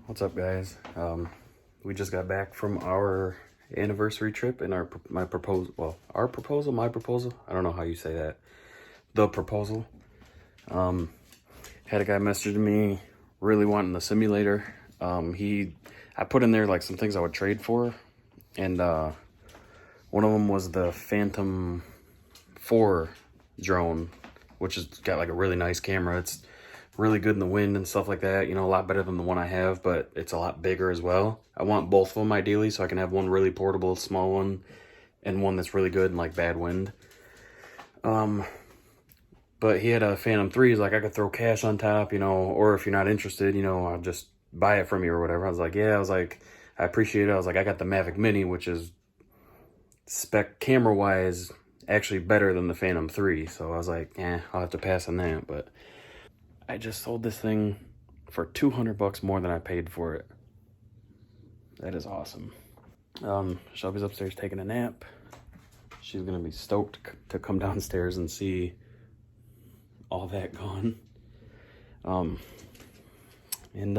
What's up, guys? We just got back from our anniversary trip and my proposal. I don't know how you say that. The proposal. Had a guy message me really wanting the simulator. I put in there like some things I would trade for, and one of them was the Phantom 4 drone, which has got like a really nice camera. It's really good in the wind and stuff like that, you know, a lot better than the one I have, but it's a lot bigger as well. I want both of them ideally, so I can have one really portable, small one, and one that's really good in like bad wind. But he had a Phantom 3. He's like, I could throw cash on top, you know, or if you're not interested, you know, I'll just buy it from you or whatever. I was like, yeah. I was like, I appreciate it. I was like, I got the Mavic Mini, which is spec camera wise actually better than the Phantom 3. So I was like, I'll have to pass on that. But I just sold this thing for $200 more than I paid for it. That is awesome. Shelby's upstairs taking a nap. She's gonna be stoked to come downstairs and see all that gone. Yeah, I'm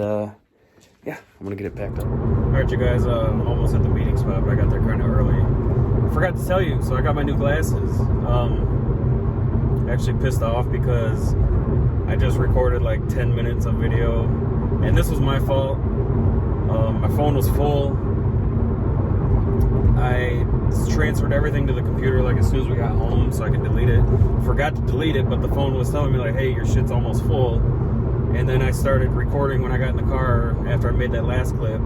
gonna get it packed up. All right, you guys, I'm almost at the meeting spot, but I got there kind of early. I forgot to tell you, so I got my new glasses. Actually pissed off because I just recorded like 10 minutes of video, and this was my fault. My phone was full. I transferred everything to the computer like as soon as we got home so I could delete it. Forgot to delete it, but the phone was telling me like, hey, your shit's almost full. And then I started recording when I got in the car after I made that last clip,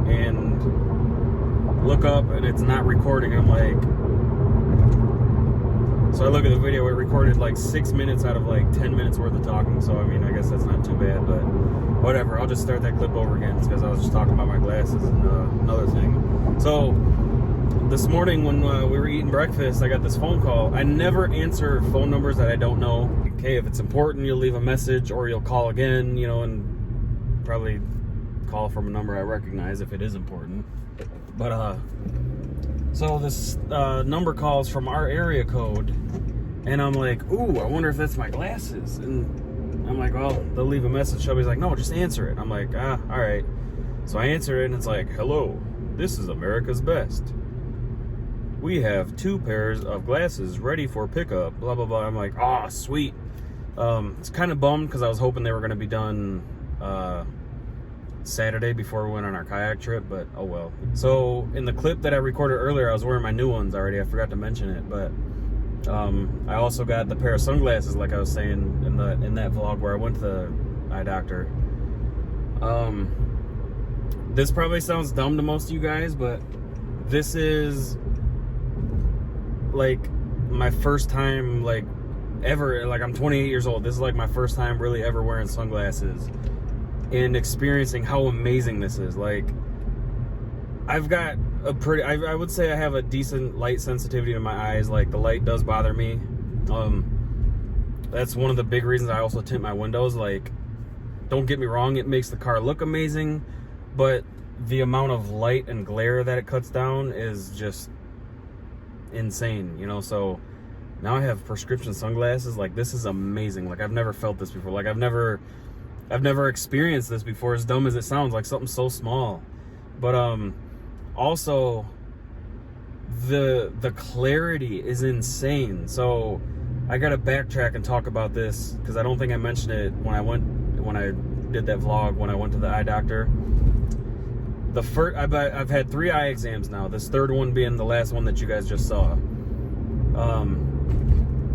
and look up and it's not recording. I'm like, so I look at the video, it recorded like 6 minutes out of like 10 minutes worth of talking. So I mean, I guess that's not too bad, but whatever. I'll just start that clip over again because I was just talking about my glasses and another thing. So this morning when we were eating breakfast, I got this phone call. I never answer phone numbers that I don't know. Okay, if it's important, you'll leave a message or you'll call again, you know, and probably call from a number I recognize if it is important. But so this number calls from our area code, and I'm like, ooh, I wonder if that's my glasses. And I'm like, well, they'll leave a message. Shelby's like, no, just answer it. I'm like, all right. So I answer it, and it's like, hello, this is America's Best. We have 2 pairs of glasses ready for pickup, blah, blah, blah. I'm like, oh, sweet. It's kind of bummed because I was hoping they were going to be done Saturday before we went on our kayak trip, but oh well. So in the clip that I recorded earlier, I was wearing my new ones already. I forgot to mention it, but I also got the pair of sunglasses, like I was saying in that vlog where I went to the eye doctor. This probably sounds dumb to most of you guys, but this is like my first time like ever, like I'm 28 years old. This is like my first time really ever wearing sunglasses and experiencing how amazing this is. Like, I've got a pretty, I would say I have a decent light sensitivity to my eyes. Like, the light does bother me. That's one of the big reasons I also tint my windows. Like, don't get me wrong, it makes the car look amazing, but the amount of light and glare that it cuts down is just insane, you know? So now I have prescription sunglasses. Like, this is amazing. Like, I've never felt this before. Like, I've never experienced this before, as dumb as it sounds, like something so small. But also the clarity is insane. So I gotta backtrack and talk about this because I don't think I mentioned it when I did that vlog when I went to the eye doctor. The first, I've had 3 eye exams now, this third one being the last one that you guys just saw.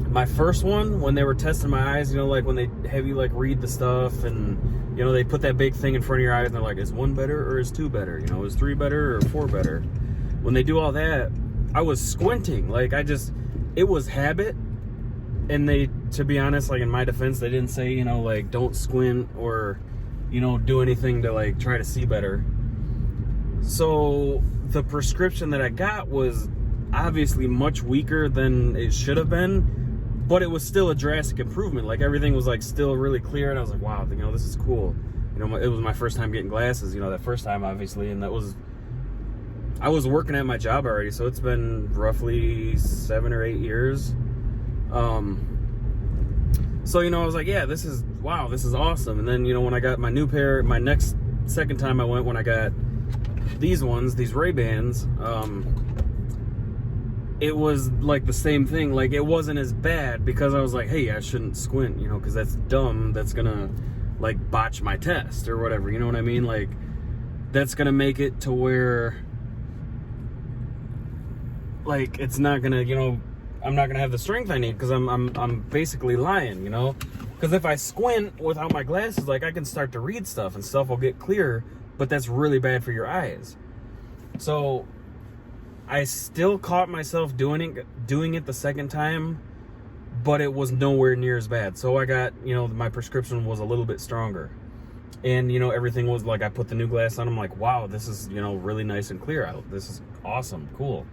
My first one, when they were testing my eyes, you know, like when they have you like read the stuff, and you know, they put that big thing in front of your eyes and they're like, is 1 better or is 2 better? You know, is 3 better or 4 better? When they do all that, I was squinting. Like, it was habit. And they, to be honest, like in my defense, they didn't say, you know, like don't squint or, you know, do anything to like try to see better. So the prescription that I got was obviously much weaker than it should have been, but it was still a drastic improvement. Like, everything was like still really clear, and I was like, wow, you know, this is cool. You know, it was my first time getting glasses, you know, that first time obviously, and I was working at my job already, so it's been roughly 7 or 8 years. So, you know, I was like, yeah, this is awesome. And then, you know, when I got my new pair, my next second time I went, when I got these ones, these Ray-Bans, it was like the same thing. Like, it wasn't as bad because I was like, hey, I shouldn't squint, you know, because that's dumb. That's gonna like botch my test or whatever, you know what I mean? Like, that's gonna make it to where like it's not gonna, you know, I'm not gonna have the strength I need because I'm basically lying, you know? Because if I squint without my glasses, like, I can start to read stuff and stuff will get clear, but that's really bad for your eyes. So I still caught myself doing it the second time, but it was nowhere near as bad. So I got, you know, my prescription was a little bit stronger. And, you know, everything was like, I put the new glass on, I'm like, wow, this is, you know, really nice and clear out. This is awesome, cool.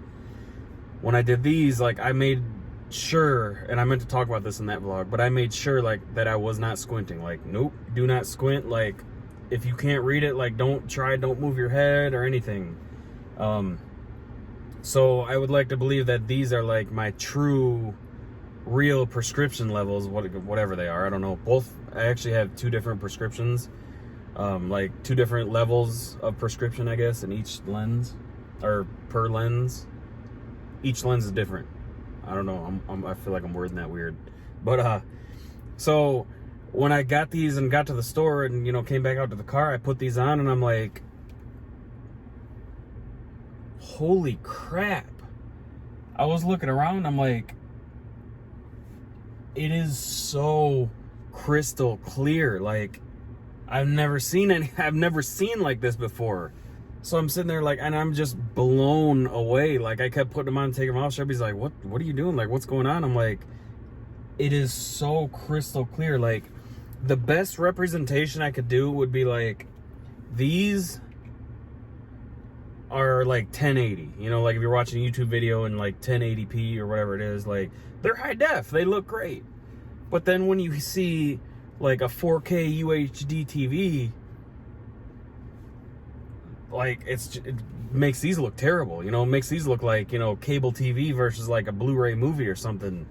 When I did these, like, I made sure, and I meant to talk about this in that vlog, but I made sure, like, that I was not squinting. Like, nope, do not squint. Like, if you can't read it, like, don't move your head or anything. So I would like to believe that these are like my true, real prescription levels, whatever they are. I don't know. Both, I actually have 2 different prescriptions, like 2 different levels of prescription, I guess, in each lens, or per lens. Each lens is different. I don't know. I feel like I'm wording that weird, but so when I got these and got to the store and, you know, came back out to the car, I put these on and I'm like, holy crap. I was looking around, I'm like, it is so crystal clear. Like, I've never seen like this before. So I'm sitting there, like, and I'm just blown away. Like, I kept putting them on and taking them off. Shelby's like, what are you doing? Like, what's going on? I'm like, it is so crystal clear. Like, the best representation I could do would be like, these are like 1080, you know, like if you're watching a YouTube video in like 1080p or whatever it is, like, they're high def, they look great. But then when you see like a 4K UHD TV, like, it makes these look terrible, you know, it makes these look like, you know, cable TV versus like a Blu-ray movie or something.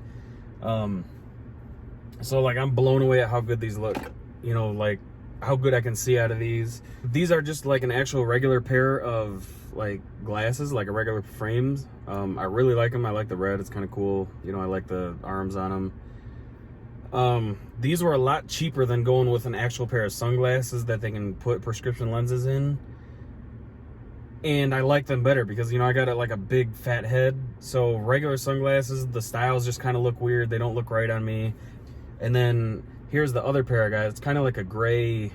So like, I'm blown away at how good these look, you know, like how good I can see out of these. These are just like an actual regular pair of like glasses, like a regular frames. I really like them. I like the red, it's kind of cool. You know, I like the arms on them. These were a lot cheaper than going with an actual pair of sunglasses that they can put prescription lenses in. And I like them better because, you know, I got like a big fat head. So regular sunglasses, the styles just kind of look weird. They don't look right on me. And then here's the other pair I got. It's kind of like a gray,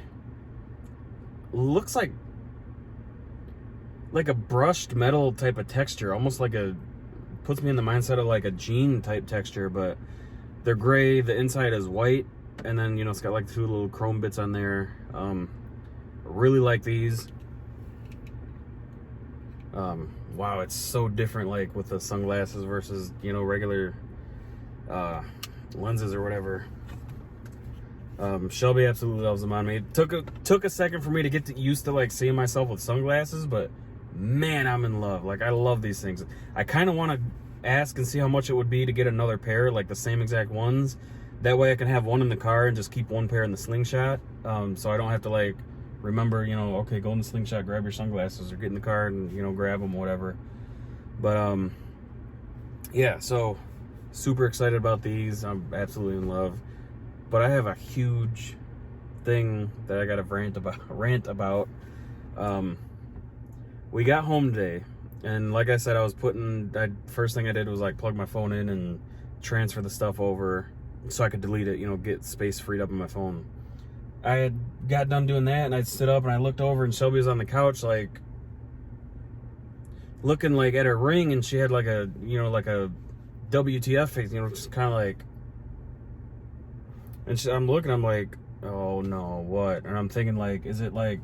looks like a brushed metal type of texture. Almost like puts me in the mindset of like a jean type texture, but they're gray. The inside is white. And then, you know, it's got like 2 little chrome bits on there. Really like these. Wow, it's so different, like with the sunglasses versus, you know, regular lenses or whatever. Shelby absolutely loves them on me. It took a second for me to get used to like seeing myself with sunglasses, but man, I'm in love. Like, I love these things. I kind of want to ask and see how much it would be to get another pair, like the same exact ones. That way I can have one in the car and just keep one pair in the slingshot, so I don't have to like remember, you know, okay, go in the slingshot, grab your sunglasses, or get in the car and, you know, grab them, whatever. But yeah, so super excited about these. I'm absolutely in love. But I have a huge thing that I gotta rant about. We got home today, and like I said, first thing I did was like plug my phone in and transfer the stuff over so I could delete it, you know, get space freed up on my phone. I had got done doing that, and I stood up and I looked over, and Shelby was on the couch, like looking like at her ring, and she had like a, you know, like a WTF face, you know, just kind of like, and I'm looking, I'm like, oh no, what? And I'm thinking, like, is it like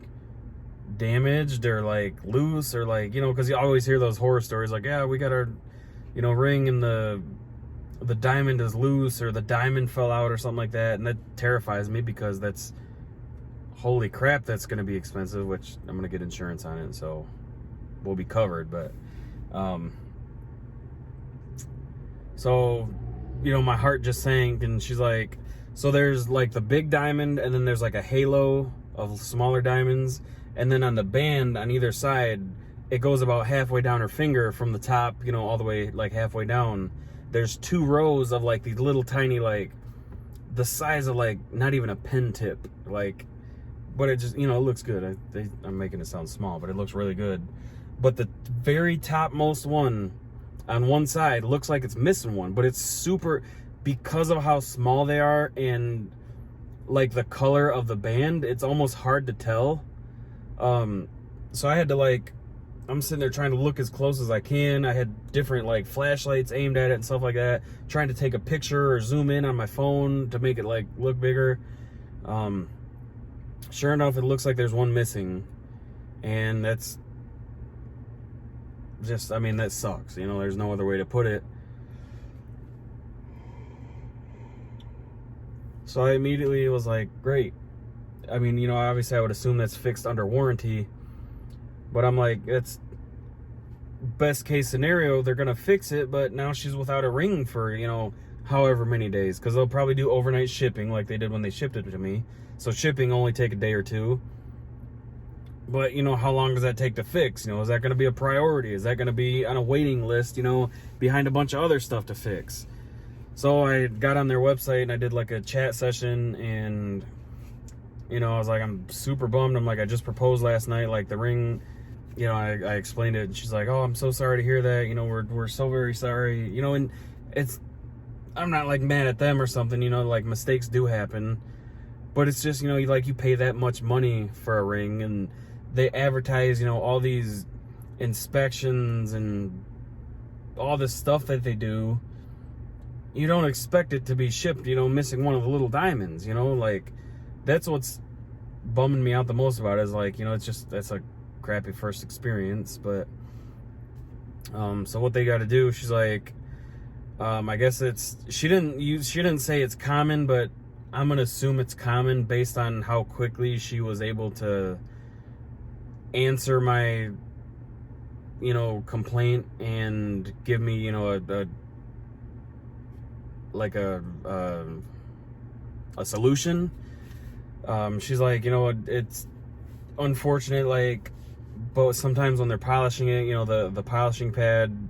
damaged or like loose, or like, you know, because you always hear those horror stories like, yeah, we got our, you know, ring and the diamond is loose, or the diamond fell out or something like that. And that terrifies me because that's, holy crap, that's going to be expensive, which I'm going to get insurance on it, so we'll be covered. But so, you know, my heart just sank, and she's like, so there's like the big diamond, and then there's like a halo of smaller diamonds, and then on the band on either side, it goes about halfway down her finger from the top, you know, all the way like halfway down. There's 2 rows of like these little tiny, like the size of like not even a pen tip, like, but it just, you know, it looks good. I'm making it sound small, but it looks really good. But the very topmost one on one side looks like it's missing one, but it's super, because of how small they are and like the color of the band, it's almost hard to tell. So I had to like, I'm sitting there trying to look as close as I can. I had different like flashlights aimed at it and stuff like that, trying to take a picture or zoom in on my phone to make it like look bigger. Sure enough, it looks like there's one missing, and that's just, I mean, that sucks, you know, there's no other way to put it. So I immediately was like, great. I mean, you know, obviously I would assume that's fixed under warranty, but I'm like, it's best case scenario, they're gonna fix it, but now she's without a ring for, you know, however many days, because they'll probably do overnight shipping like they did when they shipped it to me. So shipping only take a day or 2. But, you know, how long does that take to fix? You know, is that going to be a priority? Is that going to be on a waiting list, you know, behind a bunch of other stuff to fix? So I got on their website and I did like a chat session, and, you know, I was like, I'm super bummed. I'm like, I just proposed last night, like the ring, you know, I explained it, and she's like, oh, I'm so sorry to hear that. You know, we're so very sorry, you know, and it's, I'm not like mad at them or something, you know, like mistakes do happen, but it's just, you know, you pay that much money for a ring, and they advertise, you know, all these inspections and all this stuff that they do. You don't expect it to be shipped, you know, missing one of the little diamonds, you know, like, that's what's bumming me out the most about it, is like, you know, it's just, that's a crappy first experience. But so what they got to do, she's like, I guess it's, she didn't say it's common, but I'm gonna assume it's common based on how quickly she was able to answer my, you know, complaint and give me, you know, a solution. She's like, you know, it's unfortunate, like, but sometimes when they're polishing it, you know, the polishing pad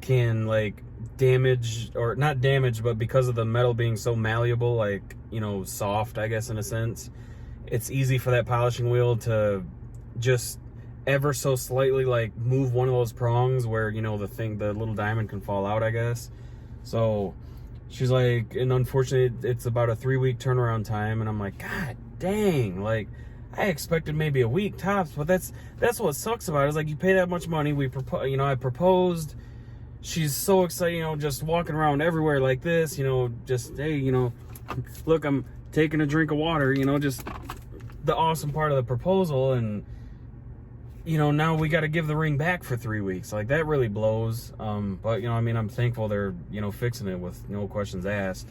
can like damage, or not damage, but because of the metal being so malleable, like, you know, soft, I guess, in a sense, it's easy for that polishing wheel to just ever so slightly like move one of those prongs where, you know, the little diamond can fall out, I guess. So she's like, and unfortunately it's about a 3-week turnaround time. And I'm like, God dang, like, I expected maybe a week tops, but that's what sucks about it, is like, you pay that much money, you know, I proposed, she's so excited, you know, just walking around everywhere like this, you know, just, hey, you know, look, I'm taking a drink of water, you know, just the awesome part of the proposal. And, you know, now we got to give the ring back for 3 weeks. Like, that really blows. But, you know, I mean, I'm thankful they're, you know, fixing it with no questions asked.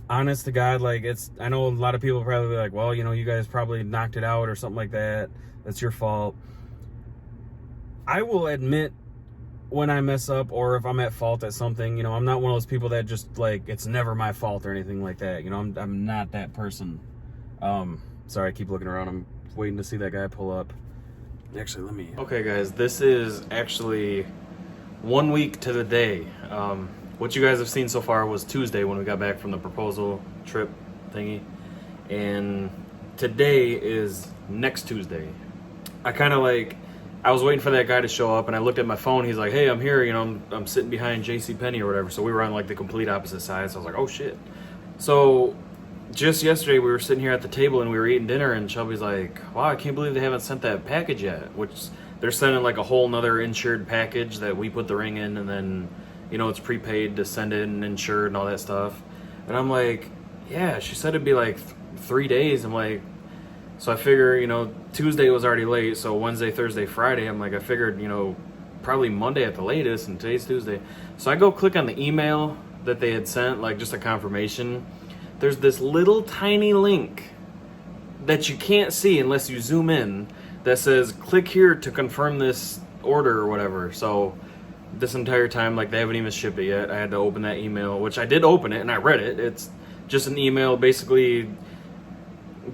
Honest to God, like, it's, I know a lot of people probably be like, well, you know, you guys probably knocked it out or something like that. That's your fault. I will admit when I mess up, or if I'm at fault at something. You know, I'm not one of those people that just like, it's never my fault or anything like that. You know, I'm not that person. Sorry, I keep looking around. I'm waiting to see that guy pull up. Actually, let me. Okay, guys, this is actually 1 week to the day. What you guys have seen so far was Tuesday when we got back from the proposal trip thingy, and today is next Tuesday. I was waiting for that guy to show up, and I looked at my phone. He's like, hey, I'm here, you know, I'm sitting behind JCPenney or whatever. So we were on like the complete opposite side. So I was like, oh shit. So just yesterday we were sitting here at the table and we were eating dinner, and Shelby's like, wow, I can't believe they haven't sent that package yet, which they're sending like a whole nother insured package that we put the ring in, and then, you know, it's prepaid to send it and insured and all that stuff. And I'm like, yeah, she said it'd be like 3 days. I'm like, so I figure, you know, Tuesday was already late, so Wednesday, Thursday, Friday, I'm like, I figured, you know, probably Monday at the latest, and today's Tuesday. So I go click on the email that they had sent, like just a confirmation. There's this little tiny link that you can't see unless you zoom in that says, click here to confirm this order or whatever. So this entire time, like, they haven't even shipped it yet. I had to open that email, which I did open it, and I read it. It's just an email basically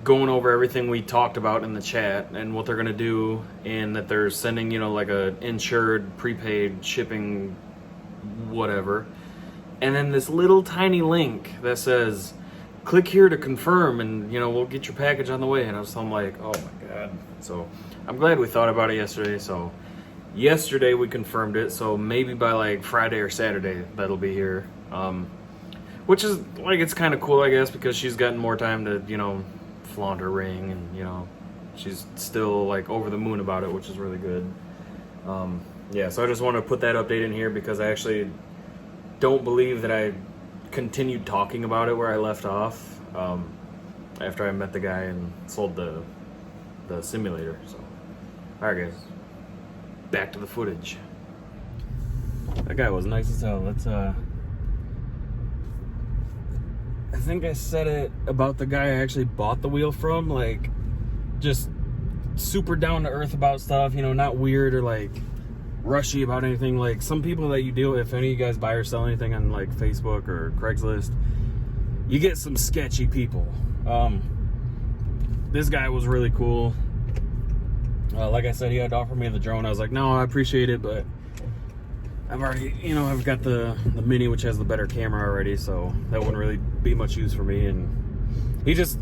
going over everything we talked about in the chat and what they're going to do, and that they're sending, you know, like a insured prepaid shipping whatever, and then this little tiny link that says click here to confirm, and you know, we'll get your package on the way. And I'm like, oh my god. So I'm glad we thought about it yesterday. So yesterday we confirmed it, so maybe by like Friday or Saturday that'll be here, which is like, it's kind of cool, I guess, because she's gotten more time to, you know, flaunt her ring, and you know, she's still like over the moon about it, which is really good. Yeah, so I just want to put that update in here because I actually don't believe that I continued talking about it where I left off after I met the guy and sold the simulator. So alright guys, back to the footage. That guy was nice as hell. Let's I think I said it about the guy I actually bought the wheel from, like just super down to earth about stuff, you know, not weird or like rushy about anything. Like some people that you deal with, if any of you guys buy or sell anything on like Facebook or Craigslist, you get some sketchy people. This guy was really cool. Like I said, he had to offer me the drone. I was like, no, I appreciate it, but I've already, you know, I've got the Mini, which has the better camera already, so that wouldn't really be much use for me. And he just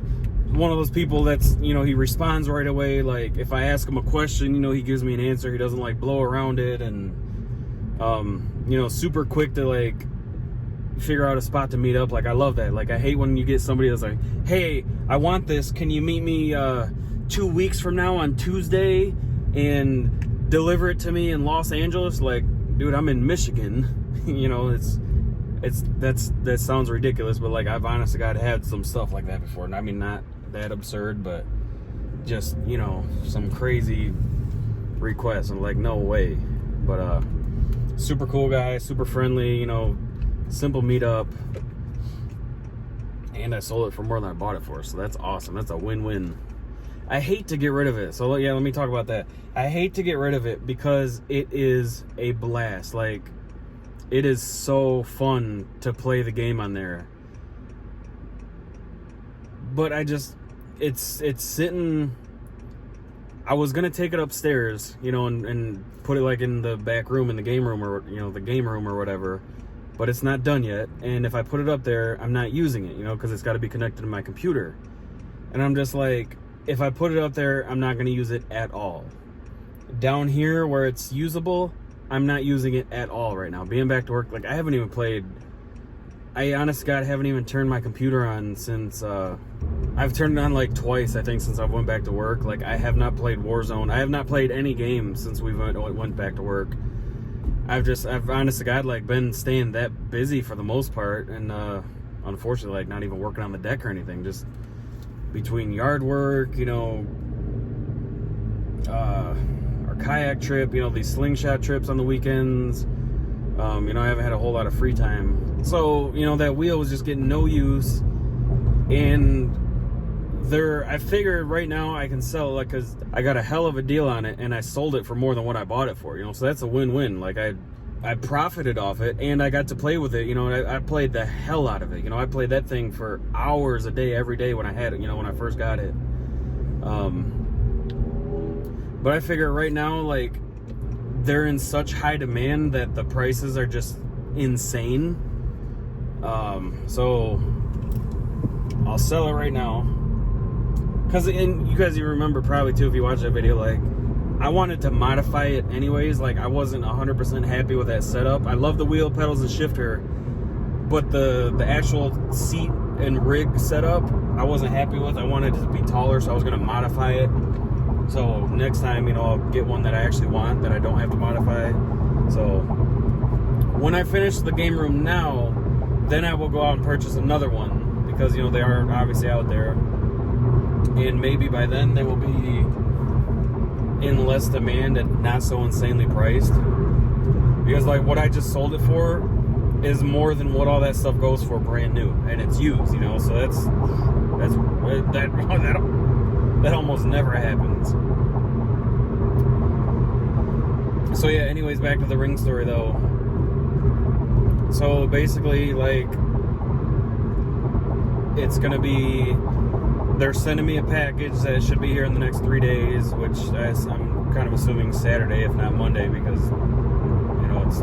one of those people that's, you know, he responds right away. Like if I ask him a question, you know, he gives me an answer. He doesn't like blow around it, and you know, super quick to like figure out a spot to meet up. Like I love that. Like I hate when you get somebody that's like, hey, I want this, can you meet me 2 weeks from now on Tuesday and deliver it to me in Los Angeles? Like, dude, I'm in Michigan. You know, that sounds ridiculous, but like I've honestly had some stuff like that before. And I mean, not that absurd, but just, you know, some crazy requests. I'm like, no way. But super cool guy, super friendly, you know, simple meetup, and I sold it for more than I bought it for, so that's awesome. That's a win-win. I hate to get rid of it, so yeah, let me talk about that. I hate to get rid of it because it is a blast. Like, it is so fun to play the game on there, but it's sitting. I was gonna take it upstairs, you know, and put it like in the back room, in the game room, or, you know, the game room or whatever, but it's not done yet. And if I put it up there, I'm not using it, you know, because it's got to be connected to my computer. And I'm just like, if I put it up there, I'm not going to use it at all. Down here where it's usable, I'm not using it at all right now. Being back to work, like I haven't even played. I honest to God haven't even turned my computer on since I've turned it on like twice, I think, since I went back to work. Like I have not played Warzone. I have not played any games since we went back to work. I've honest to God like been staying that busy for the most part, and unfortunately like not even working on the deck or anything, just between yard work, you know, our kayak trip, you know, these slingshot trips on the weekends. You know, I haven't had a whole lot of free time. So, you know, that wheel was just getting no use. And I figured right now I can sell it, like, because I got a hell of a deal on it, and I sold it for more than what I bought it for, you know, so that's a win-win. Like, I profited off it, and I got to play with it, you know, and I played the hell out of it. You know, I played that thing for hours a day, every day when I had it, you know, when I first got it. But I figure right now, like, they're in such high demand that the prices are just insane. So I'll sell it right now. Because, and you guys, you remember probably too, if you watched that video, like, I wanted to modify it anyways. Like, I wasn't 100% happy with that setup. I love the wheel, pedals, and shifter, but the actual seat and rig setup, I wasn't happy with. I wanted it to be taller, so I was going to modify it. So next time, you know, I'll get one that I actually want, that I don't have to modify. So when I finish the game room now, then I will go out and purchase another one, because, you know, they are obviously out there, and maybe by then they will be in less demand and not so insanely priced. Because, like, what I just sold it for is more than what all that stuff goes for brand new, and it's used, you know. So that almost never happens. So yeah, anyways, back to the ring story though. So basically, like, it's gonna be they're sending me a package that should be here in the next 3 days, which I'm kind of assuming Saturday, if not Monday, because, you know, it's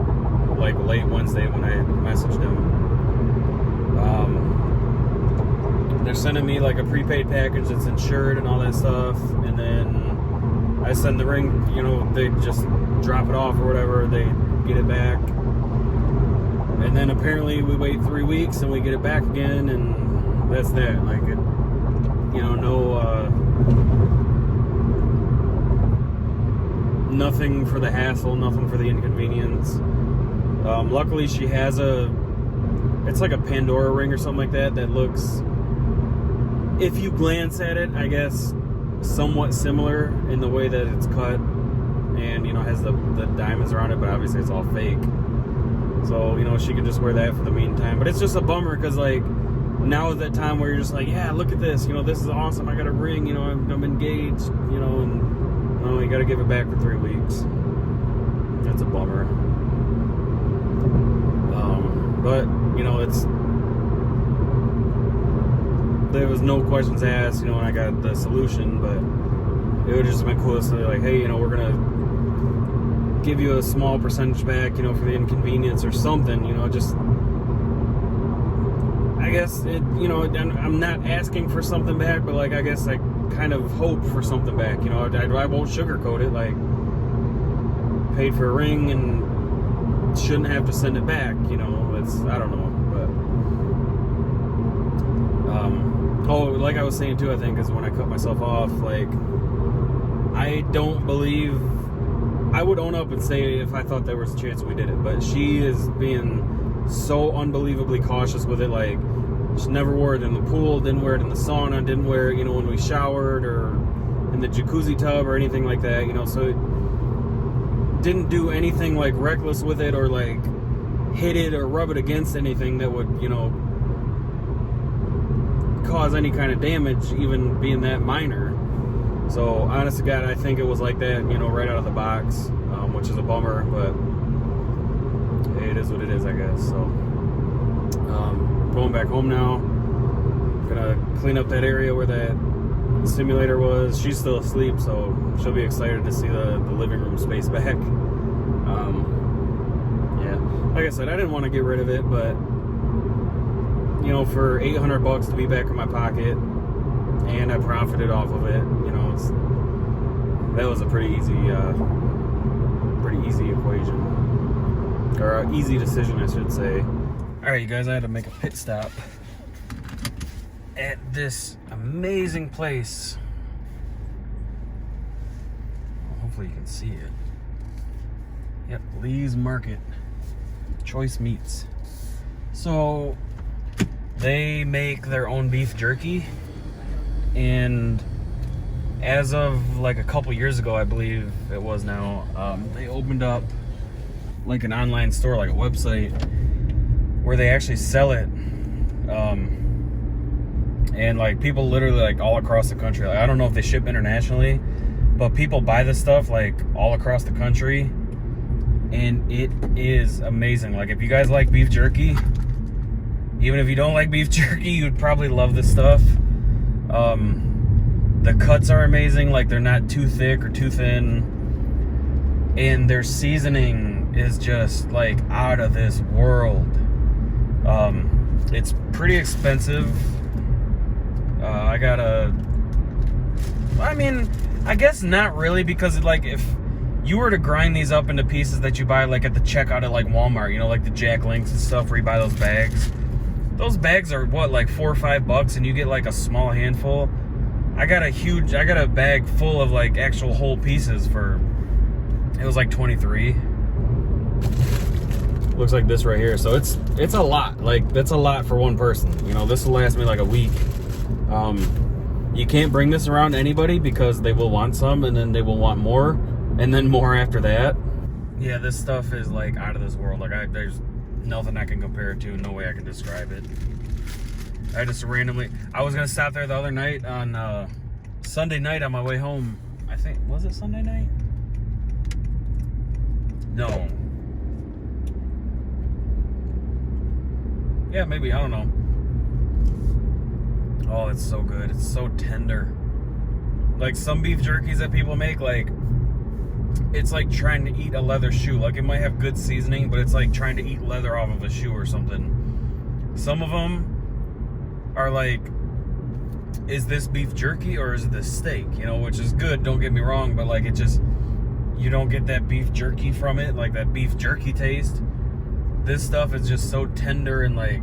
like late Wednesday when I messaged them. They're sending me like a prepaid package that's insured and all that stuff, and then I send the ring, you know, they just drop it off or whatever, they get it back, and then apparently we wait 3 weeks and we get it back again, and that's that. Like, it, you know, nothing for the hassle, nothing for the inconvenience. Luckily she has it's like a Pandora ring or something like that looks, if you glance at it, I guess somewhat similar in the way that it's cut, and, you know, has the diamonds around it, but obviously it's all fake. So, you know, she can just wear that for the meantime. But it's just a bummer, because, like, now is that time where you're just like, yeah, look at this, you know, this is awesome, I got a ring, you know, I'm engaged, you know, and, oh, you gotta give it back for 3 weeks. That's a bummer. But, you know, there was no questions asked, you know, when I got the solution, but it would just been cool to say, like, hey, you know, we're gonna give you a small percentage back, you know, for the inconvenience or something, you know, just, I guess it, you know, I'm not asking for something back, but, like, I guess I kind of hope for something back, you know. I won't sugarcoat it, like, paid for a ring and shouldn't have to send it back, you know. It's, I don't know, but oh, like I was saying too, I think, is when I cut myself off, like, I don't believe, I would own up and say if I thought there was a chance we did it, but she is being so unbelievably cautious with it. Like, she never wore it in the pool, didn't wear it in the sauna, didn't wear it, you know, when we showered or in the jacuzzi tub or anything like that, you know. So it didn't do anything like reckless with it, or like hit it or rub it against anything that would, you know, cause any kind of damage, even being that minor. So, honest to God, I think it was like that, you know, right out of the box, which is a bummer, but hey, it is what it is, I guess. So, going back home now, gonna clean up that area where that simulator was. She's still asleep, so she'll be excited to see the living room space back. Yeah, like I said, I didn't want to get rid of it, but, you know, for $800 to be back in my pocket, and I profited off of it, you know, that was a pretty easy equation, or an easy decision, I should say. All right, you guys, I had to make a pit stop at this amazing place. Well, hopefully you can see it. Yep, Lee's Market, Choice Meats. So they make their own beef jerky, and as of like a couple years ago, I believe it was now, they opened up like an online store, like a website, where they actually sell it, and like people literally like all across the country, like, I don't know if they ship internationally, but people buy this stuff like all across the country, and it is amazing. Like, if you guys like beef jerky, even if you don't like beef jerky, you'd probably love this stuff. The cuts are amazing, like, they're not too thick or too thin, and their seasoning is just like out of this world. It's pretty expensive. I mean, I guess not really, because, like, if you were to grind these up into pieces that you buy like at the checkout at like Walmart, you know, like the Jack Links and stuff, where you buy those bags are what, like $4 or $5, and you get like a small handful. I got a bag full of like actual whole pieces for, it was like $23. Looks like this right here. So it's a lot. Like, that's a lot for one person. You know, this will last me like a week. You can't bring this around to anybody, because they will want some, and then they will want more, and then more after that. Yeah, this stuff is like out of this world. Like, there's nothing I can compare it to. No way I can describe it. I was gonna stop there the other night on Sunday night on my way home. I think, was it Sunday night? No. Yeah, maybe, I don't know. Oh, it's so good. It's so tender. Like some beef jerkies that people make, like it's like trying to eat a leather shoe. Like it might have good seasoning, but it's like trying to eat leather off of a shoe or something. Some of them are like, is this beef jerky or is it this steak? You know, which is good, don't get me wrong, but like it just, you don't get that beef jerky from it, like that beef jerky taste. This stuff is just so tender and like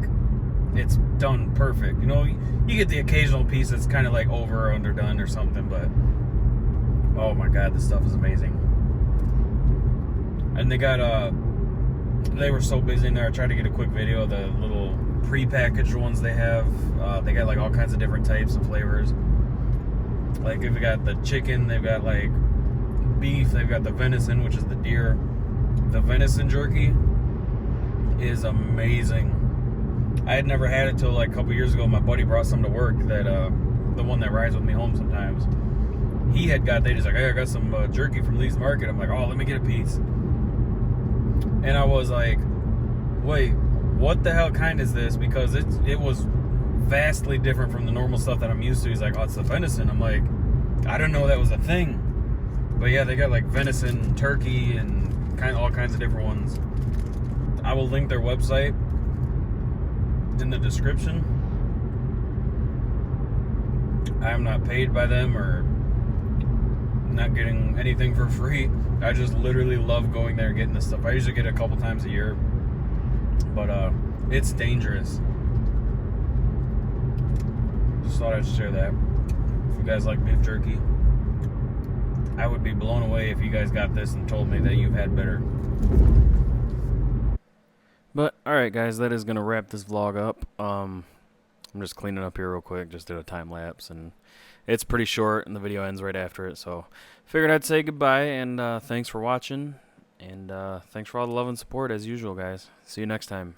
it's done perfect. You know, you get the occasional piece that's kind of like over or underdone or something, but oh my god, this stuff is amazing. And they got they were so busy in there. I tried to get a quick video of the little pre-packaged ones they have. They got like all kinds of different types of flavors. Like they've got the chicken, they've got like beef, they've got the venison, which is the deer. The venison jerky is amazing. I had never had it till like a couple years ago. My buddy brought some to work, that the one that rides with me home sometimes. He had got, they just like, hey, I got some jerky from Lee's Market. I'm like, oh, let me get a piece. And I was like, wait, what the hell kind is this? Because it was vastly different from the normal stuff that I'm used to. He's like, oh, it's the venison. I'm like, I didn't know that was a thing. But yeah, they got like venison, turkey, and kind of all kinds of different ones. I will link their website in the description. I'm not paid by them or not getting anything for free. I just literally love going there and getting this stuff. I usually get it a couple times a year, but it's dangerous. Just thought I'd share that. If you guys like beef jerky, I would be blown away if you guys got this and told me that you've had better. But alright guys, that is going to wrap this vlog up. I'm just cleaning up here real quick, just did a time lapse, and it's pretty short and the video ends right after it, so figured I'd say goodbye, and thanks for watching, and thanks for all the love and support as usual guys. See you next time.